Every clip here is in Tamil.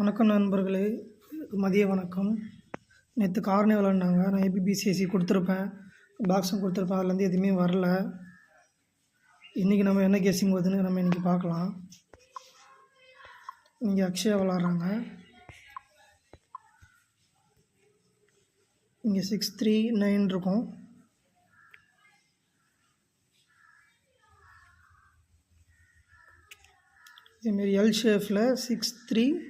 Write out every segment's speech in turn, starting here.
வணக்கம் நண்பர்களே, மதிய வணக்கம். நேற்று கார்னே விளாண்டாங்க. நான் ஏபிபிசிஎஸ்சி கொடுத்துருப்பேன், பாக்ஸும் கொடுத்துருப்பேன். அதுலேருந்து எதுவுமே வரல. இன்றைக்கி நம்ம என்ன கெஸ்ஸிங் வருதுன்னு நம்ம இன்றைக்கி பார்க்கலாம். இங்கே அக்ஷயா விளாட்றாங்க. இங்கே 6-3-9 இருக்கும். இதேமாரி எல் ஷேஃபில் 6-3-9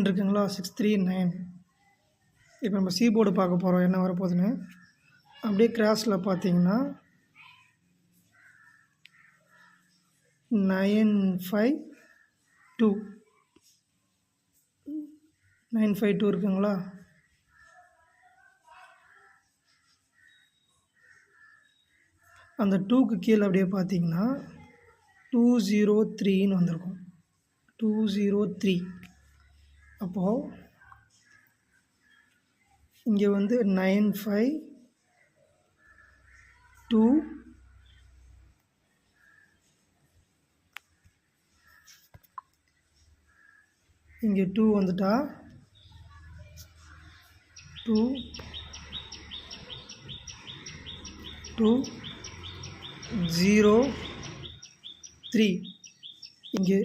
இருக்குங்களா. 6-3-9. இப்போ நம்ம சி போர்டு பார்க்க போகிறோம் என்ன வரப்போகுதுன்னு. அப்படியே கிராஸில் பார்த்தீங்கன்னா 9-5-2 9-5-2 இருக்குங்களா. அந்த 2க்கு கீழே அப்படியே பார்த்தீங்கன்னா 2-0-3ன்னு வந்திருக்கும். 2-0-3. அப்போது இங்கே வந்து 9-5-2 இங்கே 2 வந்துட்டா 2-0-3. இங்கே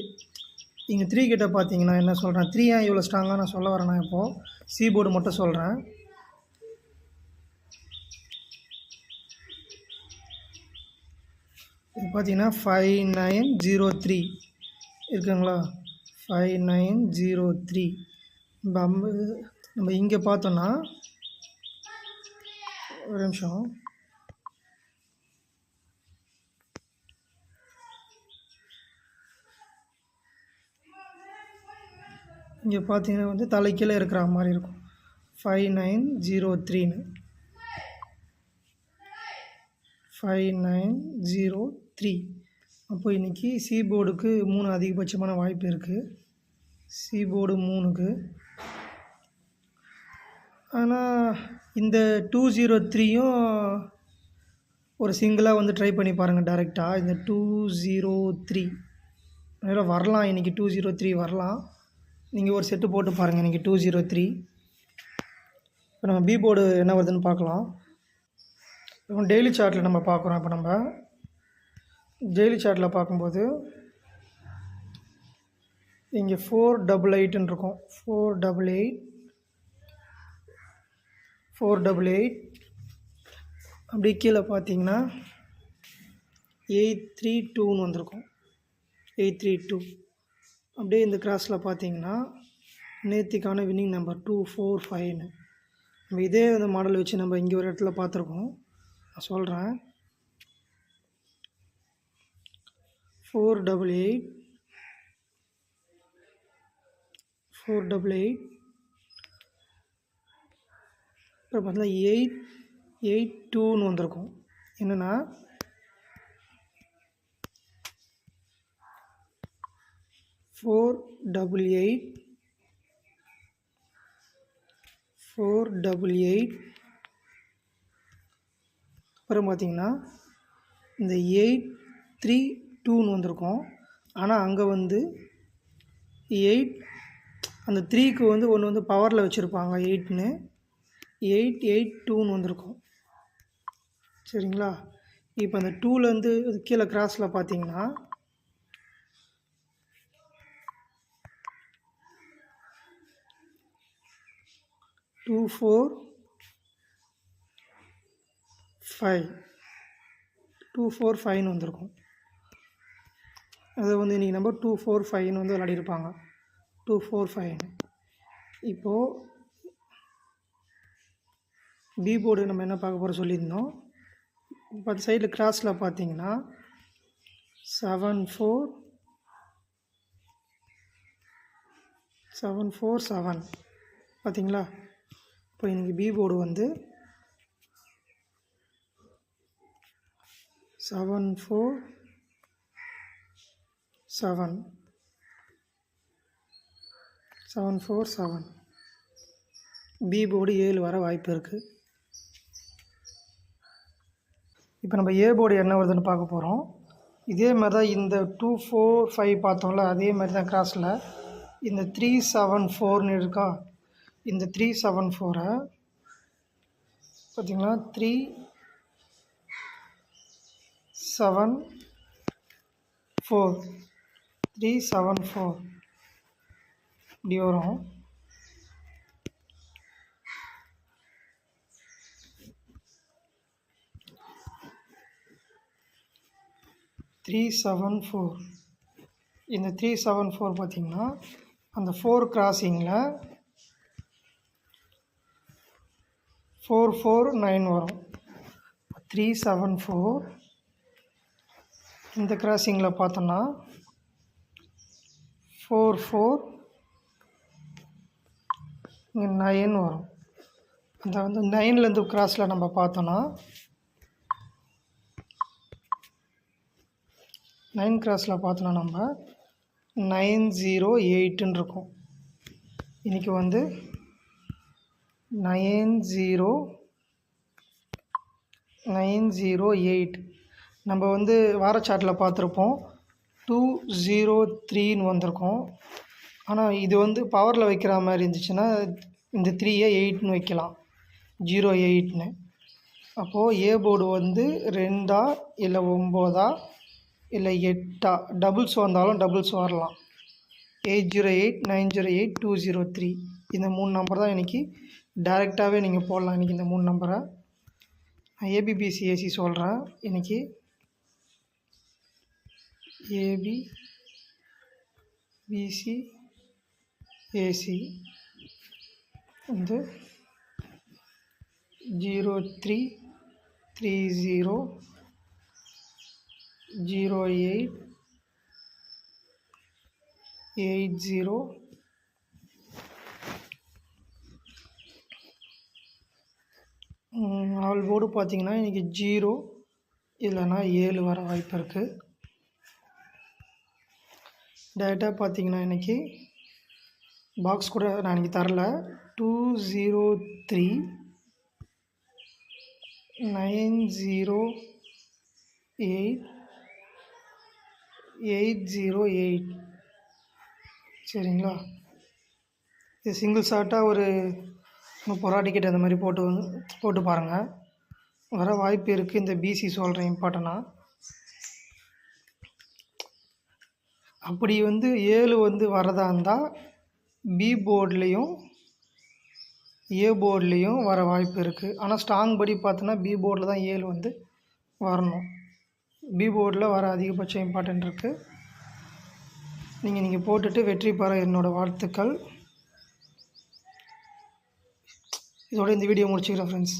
3 கிட்ட பார்த்தீங்கன்னா என்ன சொல்கிறேன், 3 ஏன் இவ்வளோ ஸ்ட்ராங்காக நான் சொல்ல வரேன்னா, இப்போது சி போர்டு மட்டும் சொல்கிறேன். இது பார்த்தீங்கன்னா 5-9-0-3 இருக்குங்களா. 5-9-0-3. நம்ம இங்கே பார்த்தோன்னா, ஒரு நிமிஷம், இங்கே பார்த்தீங்கன்னா வந்து தலைக்கீழே இருக்கிற மாதிரி இருக்கும். 5-9-0-3ன்னு 5-9-0-3. அப்போ இன்றைக்கி சி போர்டுக்கு 3 அதிகபட்சமான வாய்ப்பு இருக்குது. சி போர்டு 3க்கு. ஆனால் இந்த 2-0-3யும் ஒரு சிங்கிளாக வந்து ட்ரை பண்ணி பாருங்கள் டைரெக்டாக. இந்த 2-0-3 அதில் வரலாம். இன்றைக்கி 2-0-3 வரலாம். நீங்கள் ஒரு செட்டு போட்டு பாருங்கள் இன்றைக்கி 2-0-3. இப்போ நம்ம பி போர்டு என்ன வருதுன்னு பார்க்கலாம். இப்போ டெய்லி சார்ட்டில் நம்ம பார்க்குறோம். இப்போ நம்ம டெய்லி சார்ட்டில் பார்க்கும்போது இங்கே 4-8-8ன்னு இருக்கும். 4-8 அப்படி கீழே பார்த்தீங்கன்னா 8-3-2ன்னு வந்திருக்கும். 8-3-2. அப்படியே இந்த கிராஸில் பார்த்தீங்கன்னா நேத்திக்கான வின்னிங் நம்பர் 2-4-5ன்னு. நம்ம இதே அந்த மாடல் வச்சு நம்ம இங்கே ஒரு இடத்துல பார்த்துருக்கோம். நான் சொல்கிறேன். 4-8 இப்போ பார்த்தீங்கன்னா 8-8-2ன்னு வந்திருக்கும். என்னென்னா 4-8 அப்புறம் பார்த்தீங்கன்னா இந்த 8-3-2ன்னு வந்திருக்கும். ஆனால் அங்கே வந்து 8 அந்த 3க்கு வந்து ஒன்று வந்து பவரில் வச்சுருப்பாங்க 8ன்னு. 8-8-2ன்னு வந்திருக்கும். சரிங்களா. இப்போ அந்த 2லேருந்து கீழே கிராஸில் பார்த்தீங்கன்னா 2-4-5ன்னு வந்திருக்கும். அதை வந்து இன்றைக்கி நம்பர் 2-4-5ன்னு வந்து விளையாடிருப்பாங்க. 2-4-5ன்னு. இப்போது பி போர்டு நம்ம என்ன பார்க்க போகிற சொல்லியிருந்தோம். இப்போ அந்த சைடில் கிராஸில் பார்த்தீங்கன்னா 7-4-7 பார்த்தீங்களா. இப்போ இன்றைக்கி பி போர்டு வந்து 7-4-7 பி போர்டு 7 வர வாய்ப்பு இருக்குது. இப்போ நம்ம ஏ போர்டு என்ன வருதுன்னு பார்க்க போகிறோம். இதே மாதிரி தான் இந்த 2 4 5 பார்த்தோம்ல, அதே மாதிரி தான் கிராஸில் இந்த 3 7 4ன்னு இருக்கா. இந்த 3 7 4 பார்த்தீங்களா, 3 7 4 3 7 4 இப்படி வரும். த்ரீ 7 4 இந்த 3 7 4 பார்த்தீங்கன்னா அந்த 4 கிராசிங்கில் 4 4 9 வரும். 3 7 4 இந்த கிராசிங்கில் பார்த்தோன்னா 4 4 இங்கே 9 வரும். அந்த வந்து 9லேருந்து கிராஸில் நம்ம பார்த்தோன்னா 9 கிராஸில் பார்த்தோன்னா நம்ம 908ன்னு இருக்கும். இன்றைக்கி வந்து 908 நம்ம வந்து வாரச்சாட்டில் பார்த்துருப்போம் 203ன்னு வந்திருக்கும். ஆனால் இது வந்து பவரில் வைக்கிற மாதிரி இருந்துச்சுன்னா இந்த 3யை 8ன்னு வைக்கலாம், 08ன்னு. அப்போது ஏ போர்டு வந்து 2 இல்லை 9 இல்லை 8 டபுள்ஸ் வந்தாலும் டபுள்ஸ் வரலாம். 808 908 203 இந்த 3 நம்பர் தான் இன்றைக்கி டைரெக்டாகவே நீங்கள் போடலாம். இன்றைக்கி இந்த 3 நம்பரை நான் ஏபிபிசிஏசி சொல்கிறேன். இன்றைக்கி ஏபிபிசிஏசி வந்து 03 30 08 80 ஆல் போர்டு பார்த்தீங்கன்னா இன்றைக்கி 0 இல்லைன்னா 7 வர வாய்ப்பு இருக்குது. டேரெக்டாக பார்த்தீங்கன்னா இன்றைக்கி பாக்ஸ் கூட நான் இன்றைக்கி தரல. 203 908 808 சரிங்களா. இது சிங்கிள் ஷாட்டாக ஒரு 30 ரூபா டிக்கெட் அந்த மாதிரி போட்டு பாருங்கள், வர வாய்ப்பு இருக்குது. இந்த பிசி சொல்கிறேன் இம்பார்ட்டனாக. அப்படி வந்து 7 வந்து வரதா இருந்தால் பி போர்ட்லேயும் ஏ போர்ட்லேயும் வர வாய்ப்பு இருக்குது. ஆனால் ஸ்ட்ராங் படி பார்த்தோன்னா பி போர்டில் தான் 7 வந்து வரணும். பி போர்டில் வர அதிகபட்சம் இம்பார்ட்டன்ட் இருக்குது. நீங்கள் போட்டுட்டு வெற்றி பெற என்னோடய வாழ்த்துக்கள். இதோட இந்த வீடியோ முடிச்சுக்கிறேன் ஃப்ரெண்ட்ஸ்.